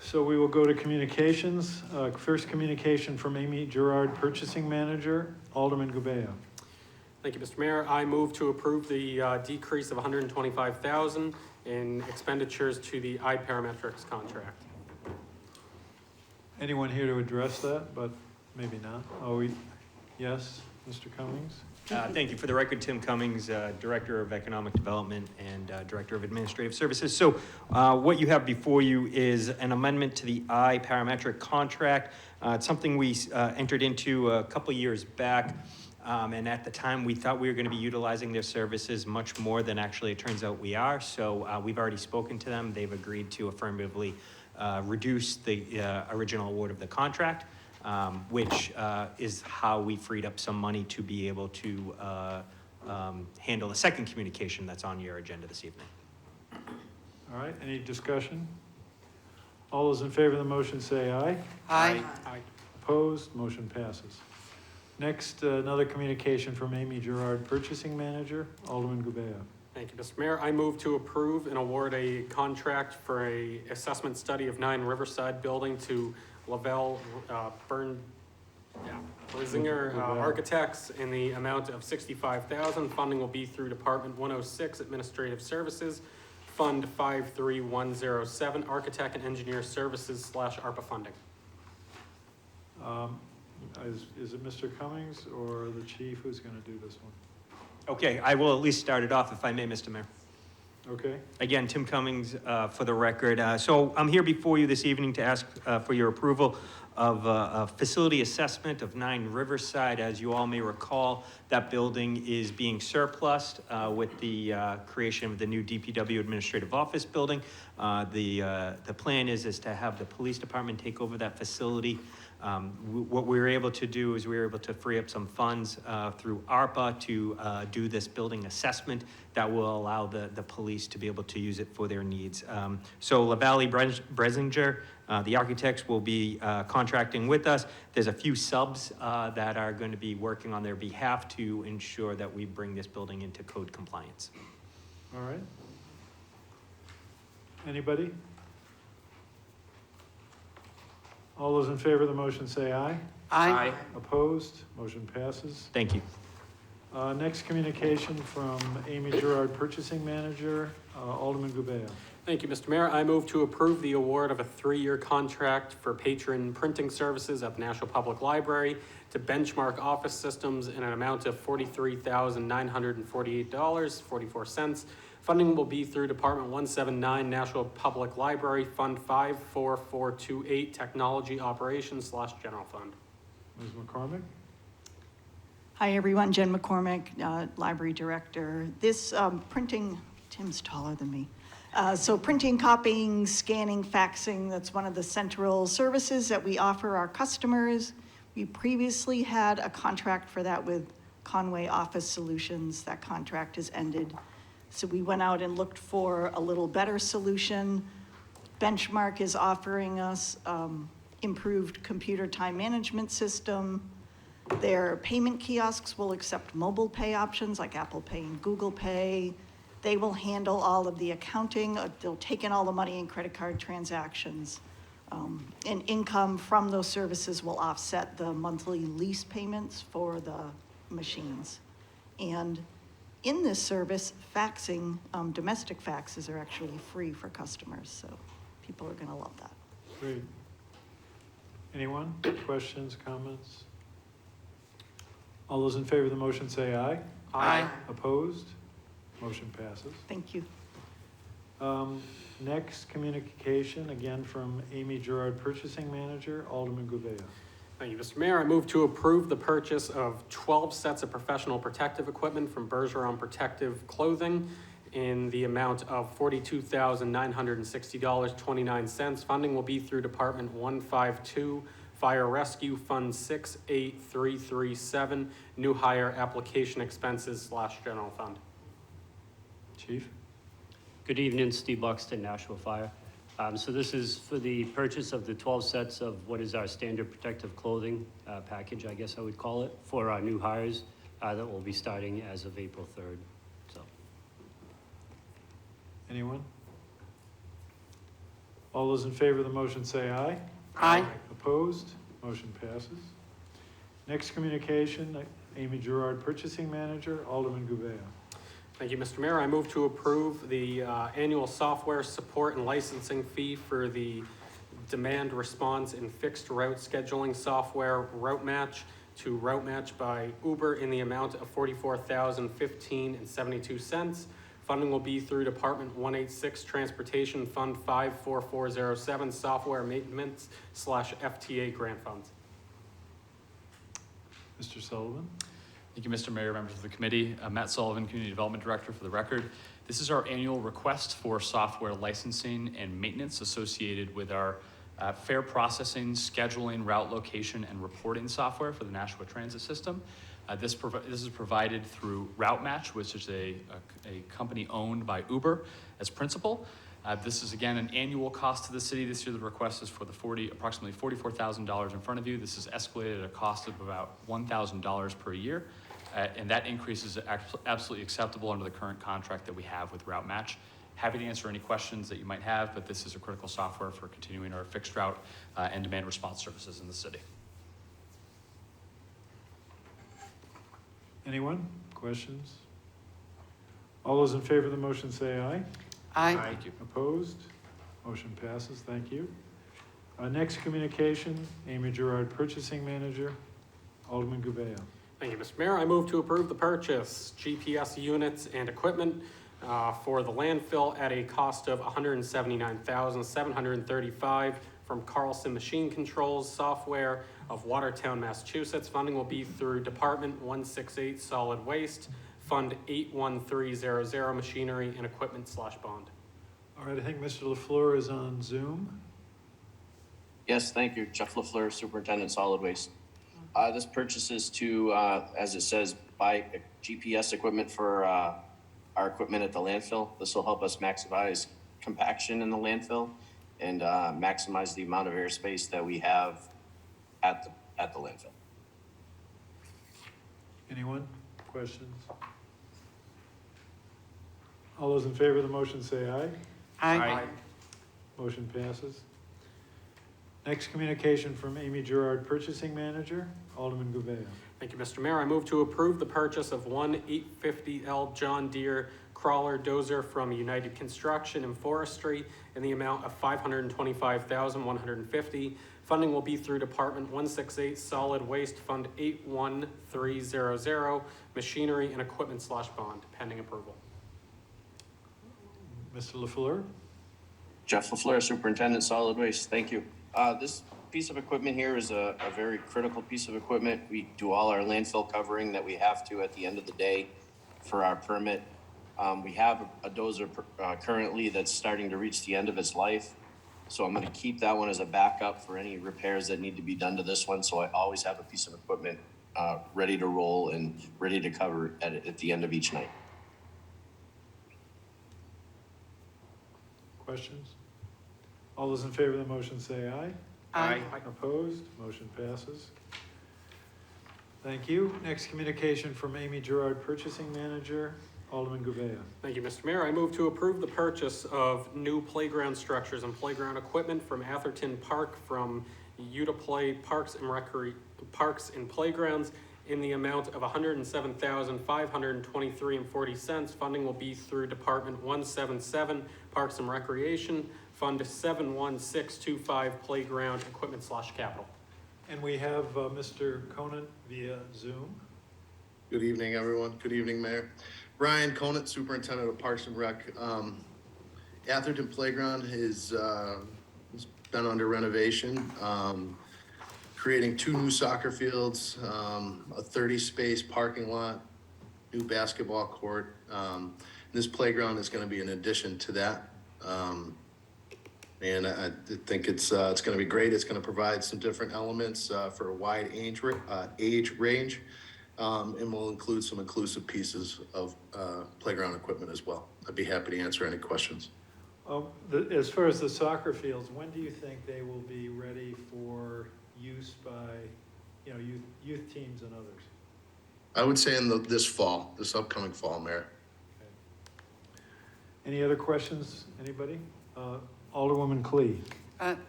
So we will go to communications. First communication from Amy Gerard, Purchasing Manager, Alderman Gouveia. Thank you, Mr. Mayor. I move to approve the decrease of $125,000 in expenditures to the iParametrics contract. Anyone here to address that, but maybe not? Yes, Mr. Cummings? Thank you. For the record, Tim Cummings, Director of Economic Development and Director of Administrative Services. So what you have before you is an amendment to the iParametric contract. It's something we entered into a couple years back. And at the time, we thought we were going to be utilizing their services much more than actually it turns out we are. So we've already spoken to them. They've agreed to affirmatively reduce the original award of the contract. Which is how we freed up some money to be able to handle the second communication that's on your agenda this evening. All right, any discussion? All those in favor of the motion say aye. Aye. Aye. Opposed, motion passes. Next, another communication from Amy Gerard, Purchasing Manager, Alderman Gouveia. Thank you, Mr. Mayor. I move to approve and award a contract for a assessment study of 9 Riverside building to Lavelle Berzinger Architects in the amount of $65,000. Funding will be through Department 106 Administrative Services, Fund 53107, Architect and Engineer Services / ARPA funding. Is it Mr. Cummings or the chief who's going to do this one? Okay, I will at least start it off if I may, Mr. Mayor. Okay. Again, Tim Cummings for the record. So I'm here before you this evening to ask for your approval of a facility assessment of 9 Riverside. As you all may recall, that building is being surplused with the creation of the new DPW Administrative Office building. The plan is to have the police department take over that facility. What we were able to do is we were able to free up some funds through ARPA to do this building assessment that will allow the police to be able to use it for their needs. So LaValle Bresinger, the architects, will be contracting with us. There's a few subs that are going to be working on their behalf to ensure that we bring this building into code compliance. All right. Anybody? All those in favor of the motion say aye. Aye. Opposed? Motion passes. Thank you. Next communication from Amy Gerard, Purchasing Manager, Alderman Gouveia. Thank you, Mr. Mayor. I move to approve the award of a 3-year contract for patron printing services at the National Public Library to Benchmark Office Systems in an amount of $43,948.44. Funding will be through Department 179 National Public Library, Fund 54428, Technology Operations / General Fund. Ms. McCormick? Hi, everyone. Jen McCormick, Library Director. This printing, Tim's taller than me. So printing, copying, scanning, faxing, that's one of the central services that we offer our customers. We previously had a contract for that with Conway Office Solutions. That contract has ended. So we went out and looked for a little better solution. Benchmark is offering us improved computer time management system. Their payment kiosks will accept mobile pay options like Apple Pay and Google Pay. They will handle all of the accounting. They'll take in all the money in credit card transactions. And income from those services will offset the monthly lease payments for the machines. And in this service, faxing, domestic faxes are actually free for customers, so people are gonna love that. Great. Anyone? Questions, comments? All those in favor of the motion say aye. Aye. Opposed? Motion passes. Thank you. Next communication, again from Amy Gerard, Purchasing Manager, Alderman Gouveia. Thank you, Mr. Mayor. I move to approve the purchase of 12 sets of professional protective equipment from Bergeron Protective Clothing in the amount of $42,960.29. Funding will be through Department 152 Fire Rescue Fund 68337, New Hire Application Expenses / General Fund. Chief? Good evening, Steve Buxton, Nashua Fire. So this is for the purchase of the 12 sets of what is our standard protective clothing package, I guess I would call it, for our new hires that will be starting as of April 3rd. So, Anyone? All those in favor of the motion say aye. Aye. Opposed? Motion passes. Next communication, Amy Gerard, Purchasing Manager, Alderman Gouveia. Thank you, Mr. Mayor. I move to approve the annual software support and licensing fee for the demand response and fixed route scheduling software Route Match to Route Match by Uber in the amount of $44,015.72. Funding will be through Department 186 Transportation Fund 54407 Software Maintenance / FTA Grant Funds. Mr. Sullivan. Thank you, Mr. Mayor, members of the committee. Matt Sullivan, Community Development Director for the record. This is our annual request for software licensing and maintenance associated with our fare processing, scheduling, route location, and reporting software for the Nashua Transit System. This is provided through Route Match, which is a company owned by Uber as principal. This is, again, an annual cost to the city. This year, the request is for the approximately $44,000 in front of you. This is escalated at a cost of about $1,000 per year. And that increase is absolutely acceptable under the current contract that we have with Route Match. Happy to answer any questions that you might have, but this is a critical software for continuing our fixed route and demand response services in the city. Anyone? Questions? All those in favor of the motion say aye. Aye. Thank you. Opposed? Motion passes. Thank you. Next communication, Amy Gerard, Purchasing Manager, Alderman Gouveia. Thank you, Mr. Mayor. I move to approve the purchase GPS units and equipment for the landfill at a cost of $179,735 from Carlson Machine Controls Software of Watertown, Massachusetts. Funding will be through Department 168 Solid Waste, Fund 81300 Machinery and Equipment / Bond. All right, I think Mr. LaFleur is on Zoom. Yes, thank you. Jeff LaFleur, Superintendent Solid Waste. This purchase is to, as it says, buy GPS equipment for our equipment at the landfill. This will help us maximize compaction in the landfill and maximize the amount of airspace that we have at the landfill. Anyone? Questions? All those in favor of the motion say aye. Aye. Motion passes. Next communication from Amy Gerard, Purchasing Manager, Alderman Gouveia. Thank you, Mr. Mayor. I move to approve the purchase of one 850L John Deere crawler dozer from United Construction and Forestry in the amount of $525,150. Funding will be through Department 168 Solid Waste Fund 81300 Machinery and Equipment / Bond, pending approval. Mr. LaFleur? Jeff LaFleur, Superintendent Solid Waste. Thank you. This piece of equipment here is a very critical piece of equipment. We do all our landfill covering that we have to at the end of the day for our permit. We have a dozer currently that's starting to reach the end of its life. So I'm going to keep that one as a backup for any repairs that need to be done to this one. So I always have a piece of equipment ready to roll and ready to cover at the end of each night. Questions? All those in favor of the motion say aye. Aye. Opposed? Motion passes. Thank you. Next communication from Amy Gerard, Purchasing Manager, Alderman Gouveia. Thank you, Mr. Mayor. I move to approve the purchase of new playground structures and playground equipment from Atherton Park from Uta-Play Parks and Playgrounds in the amount of $107,523.40. Funding will be through Department 177 Parks and Recreation, Fund 71625 Playground Equipment / Capital. And we have Mr. Conant via Zoom. Good evening, everyone. Good evening, Mayor. Brian Conant, Superintendent of Parks and Rec. Atherton Playground has been under renovation, creating 2 new soccer fields, a 30-space parking lot, new basketball court. This playground is going to be an addition to that. And I think it's going to be great. It's going to provide some different elements for a wide age range. And we'll include some inclusive pieces of playground equipment as well. I'd be happy to answer any questions. As far as the soccer fields, when do you think they will be ready for use by, youth teams and others? I would say in this upcoming fall, Mayor. Okay. Any other questions, anybody? Alderwoman Clee.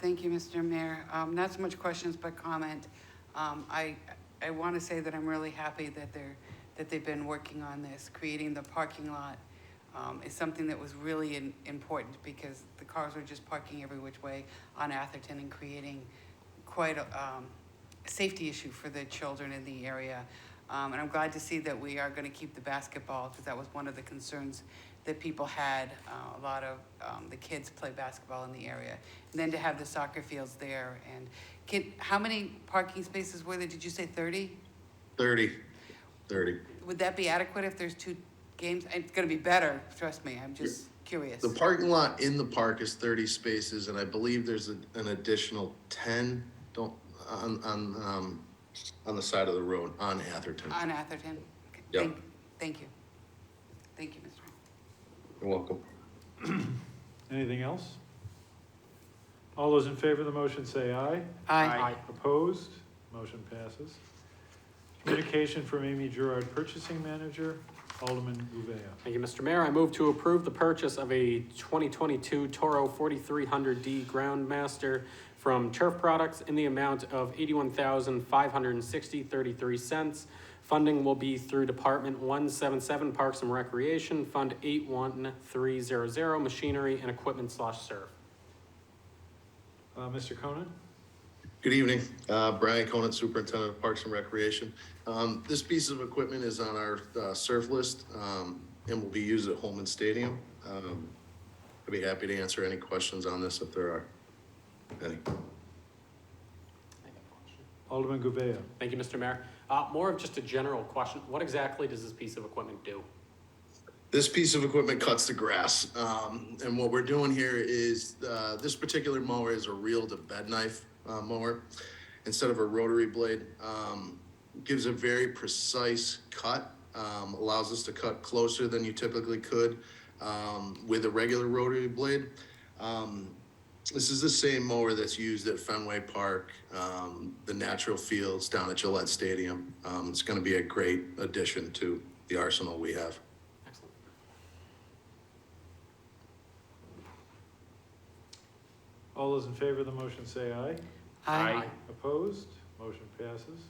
Thank you, Mr. Mayor. Not so much questions, but comment. I want to say that I'm really happy that they've been working on this. Creating the parking lot is something that was really important because the cars were just parking every which way on Atherton and creating quite a safety issue for the children in the area. And I'm glad to see that we are going to keep the basketball because that was one of the concerns that people had. A lot of the kids play basketball in the area. And then to have the soccer fields there. And how many parking spaces were there? Did you say 30? 30. Would that be adequate if there's 2 games? It's going to be better, trust me. I'm just curious. The parking lot in the park is 30 spaces, and I believe there's an additional 10 on the side of the road on Atherton. On Atherton? Okay. Yep. Thank you. Thank you, Mr. You're welcome. Anything else? All those in favor of the motion say aye. Aye. Opposed? Motion passes. Communication from Amy Gerard, Purchasing Manager. Alderman Gouveia. Thank you, Mr. Mayor. I move to approve the purchase of a 2022 Toro 4300D Groundmaster from Turf Products in the amount of $81,560.33. Funding will be through Department 177 Parks and Recreation, Fund 81300, Machinery and Equipment /Serve. Mr. Conan? Good evening, Brian Conant, Superintendent of Parks and Recreation. This piece of equipment is on our surf list and will be used at Holman Stadium. I'd be happy to answer any questions on this if there are any. Alderman Gouveia. Thank you, Mr. Mayor. More of just a general question. What exactly does this piece of equipment do? This piece of equipment cuts the grass. And what we're doing here is this particular mower is a reel to bed knife mower instead of a rotary blade. Gives a very precise cut, allows us to cut closer than you typically could with a regular rotary blade. This is the same mower that's used at Fenway Park, the natural fields down at Gillette Stadium. It's going to be a great addition to the arsenal we have. Excellent. All those in favor of the motion say aye. Aye. Opposed? Motion passes.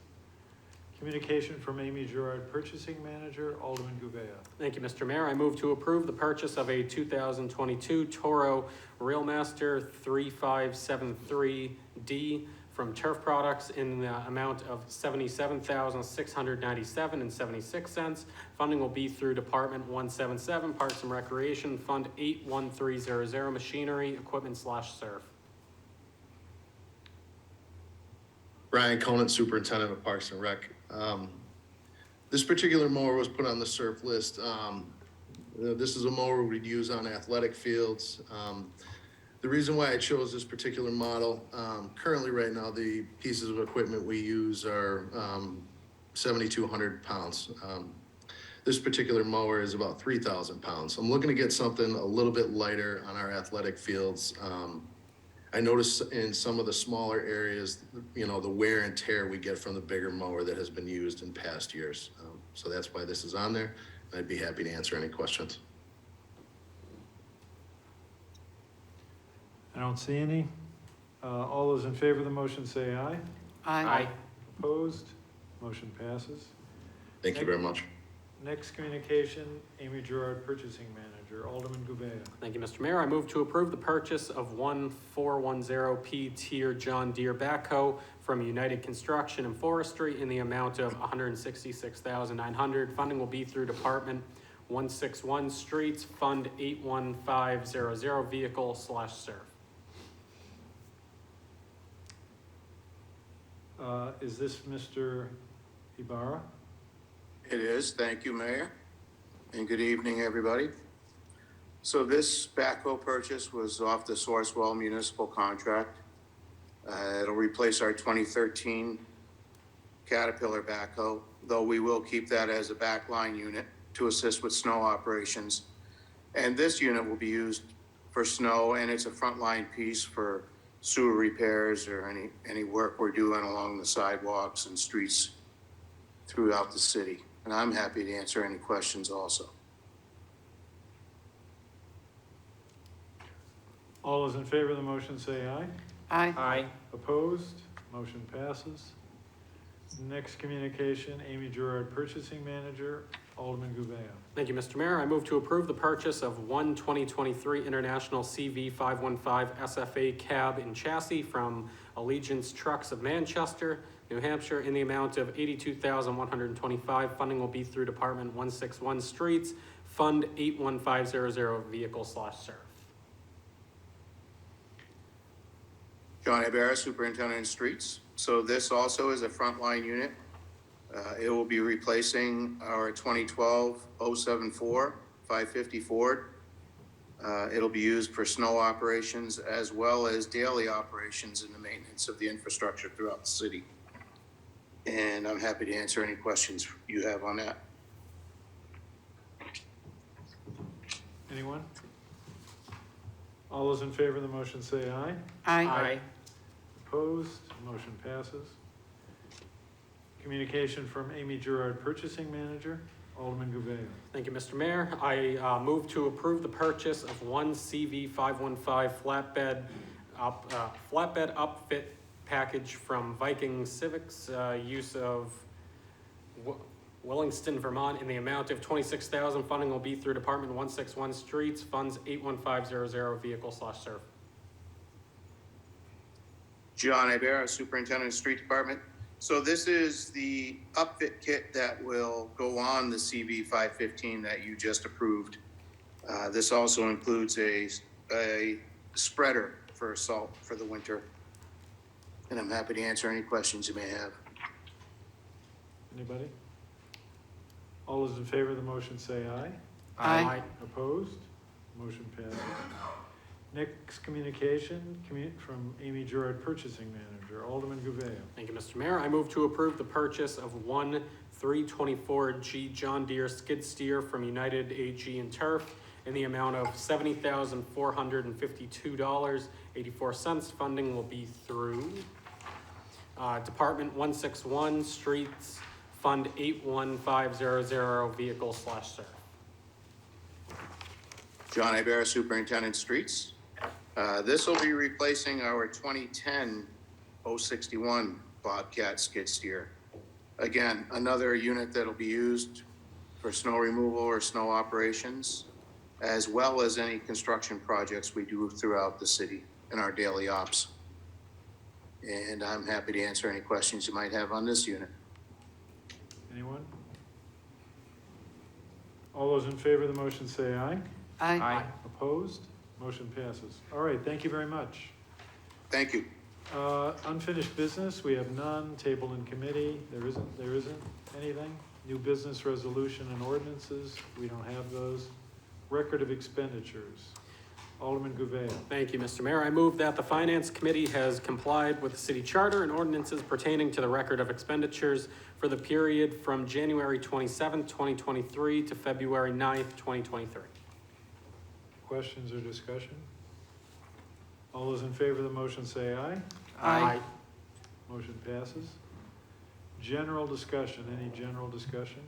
Communication from Amy Gerard, Purchasing Manager. Alderman Gouveia. Thank you, Mr. Mayor. I move to approve the purchase of a 2022 Toro Railmaster 3573D from Turf Products in the amount of $77,697.76. Funding will be through Department 177 Parks and Recreation, Fund 81300, Machinery, Equipment /Serve. Brian Conant, Superintendent of Parks and Rec. This particular mower was put on the surf list. This is a mower we'd use on athletic fields. The reason why I chose this particular model, currently right now, the pieces of equipment we use are 7,200 pounds. This particular mower is about 3,000 pounds. I'm looking to get something a little bit lighter on our athletic fields. I noticed in some of the smaller areas, you know, the wear and tear we get from the bigger mower that has been used in past years. So that's why this is on there. I'd be happy to answer any questions. I don't see any. All those in favor of the motion say aye. Aye. Opposed? Motion passes. Thank you very much. Next communication, Amy Gerard, Purchasing Manager. Alderman Gouveia. Thank you, Mr. Mayor. I move to approve the purchase of one 410P tier John Deere backhoe from United Construction and Forestry in the amount of $166,900. Funding will be through Department 161 Streets, Fund 81500, Vehicle /Serve. Is this Mr. Ibarra? It is. Thank you, Mayor. And good evening, everybody. So this backhoe purchase was off the Sourcewell municipal contract. It'll replace our 2013 Caterpillar backhoe, though we will keep that as a backline unit to assist with snow operations. And this unit will be used for snow, and it's a frontline piece for sewer repairs or any work we're doing along the sidewalks and streets throughout the city. And I'm happy to answer any questions also. All those in favor of the motion say aye. Aye. Opposed? Motion passes. Next communication, Amy Gerard, Purchasing Manager, Alderman Gouveia. Thank you, Mr. Mayor. I move to approve the purchase of one 2023 International CV 515 SFA cab and chassis from Allegiance Trucks of Manchester, New Hampshire, in the amount of $82,125. Funding will be through Department 161 Streets, Fund 81500 Vehicle/Serve. John Ibarra, Superintendent of Streets. So this also is a frontline unit. It will be replacing our 2012 074 550 Ford. It'll be used for snow operations as well as daily operations and the maintenance of the infrastructure throughout the city. And I'm happy to answer any questions you have on that. Anyone? All those in favor of the motion say aye. Aye. Opposed? Motion passes. Communication from Amy Gerard, Purchasing Manager, Alderman Gouveia. Thank you, Mr. Mayor. I move to approve the purchase of one CV 515 flatbed upfit package from Viking Civics, use of Willingston, Vermont, in the amount of $26,000. Funding will be through Department 161 Streets, Funds 81500 Vehicle/Serve. John Ibarra, Superintendent of Street Department. So this is the upfit kit that will go on the CV 515 that you just approved. This also includes a spreader for salt for the winter. And I'm happy to answer any questions you may have. Anybody? All those in favor of the motion say aye. Aye. Opposed? Motion passes. Next communication from Amy Gerard, Purchasing Manager, Alderman Gouveia. Thank you, Mr. Mayor. I move to approve the purchase of one 324G John Deere skid steer from United AG and Turf in the amount of $70,452.84. Funding will be through Department 161 Streets, Fund 81500 Vehicle/Serve. John Ibarra, Superintendent Streets. This will be replacing our 2010 061 Bobcat skid steer. Again, another unit that'll be used for snow removal or snow operations, as well as any construction projects we do throughout the city in our daily ops. And I'm happy to answer any questions you might have on this unit. Anyone? All those in favor of the motion say aye. Aye. Opposed? Motion passes. All right, thank you very much. Thank you. Unfinished business, we have none. Table in committee, there isn't anything. New business resolution and ordinances, we don't have those. Record of expenditures. Alderman Gouveia. Thank you, Mr. Mayor. I move that the Finance Committee has complied with the city charter and ordinances pertaining to the record of expenditures for the period from January 27th, 2023 to February 9th, 2023. Questions or discussion? All those in favor of the motion say aye. Aye. Motion passes. General discussion, any general discussion?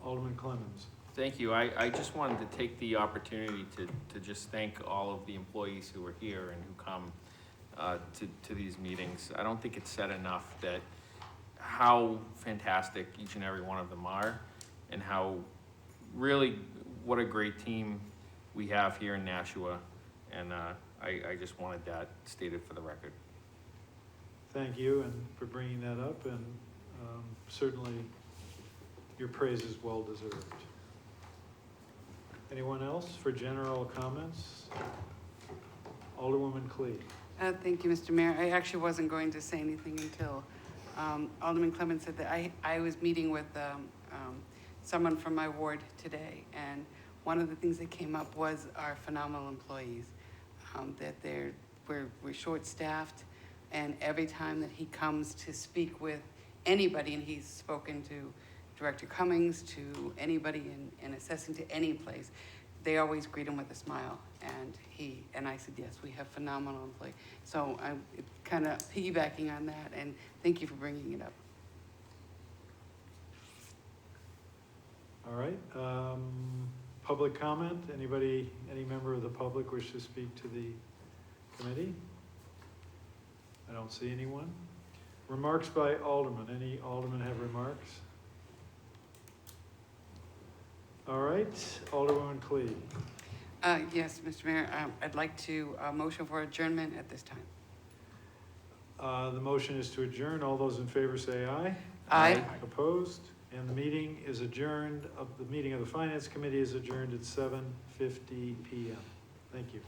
Alderman Clemmons. Thank you. I just wanted to take the opportunity to just thank all of the employees who are here and who come to these meetings. I don't think it's said enough that how fantastic each and every one of them are, and how really what a great team we have here in Nashua. And I just wanted that stated for the record. Thank you and for bringing that up, and certainly your praise is well deserved. Anyone else for general comments? Alderwoman Clee. Thank you, Mr. Mayor. I actually wasn't going to say anything until Alderman Clemens said that I was meeting with someone from my ward today, and one of the things that came up was our phenomenal employees, that we're short-staffed, and every time that he comes to speak with anybody, and he's spoken to Director Cummings, to anybody in assessing to any place, they always greet him with a smile. And I said, yes, we have phenomenal employees. So I'm kind of piggybacking on that, and thank you for bringing it up. All right. Public comment? Anybody, any member of the public wish to speak to the Committee? I don't see anyone. Remarks by Alderman. Any Alderman have remarks? All right, Alderwoman Clee. Yes, Mr. Mayor, I'd like to motion for adjournment at this time. The motion is to adjourn. All those in favor say aye. Aye. Opposed? And the meeting is adjourned, the meeting of the Finance Committee is adjourned at 7:50 PM. Thank you.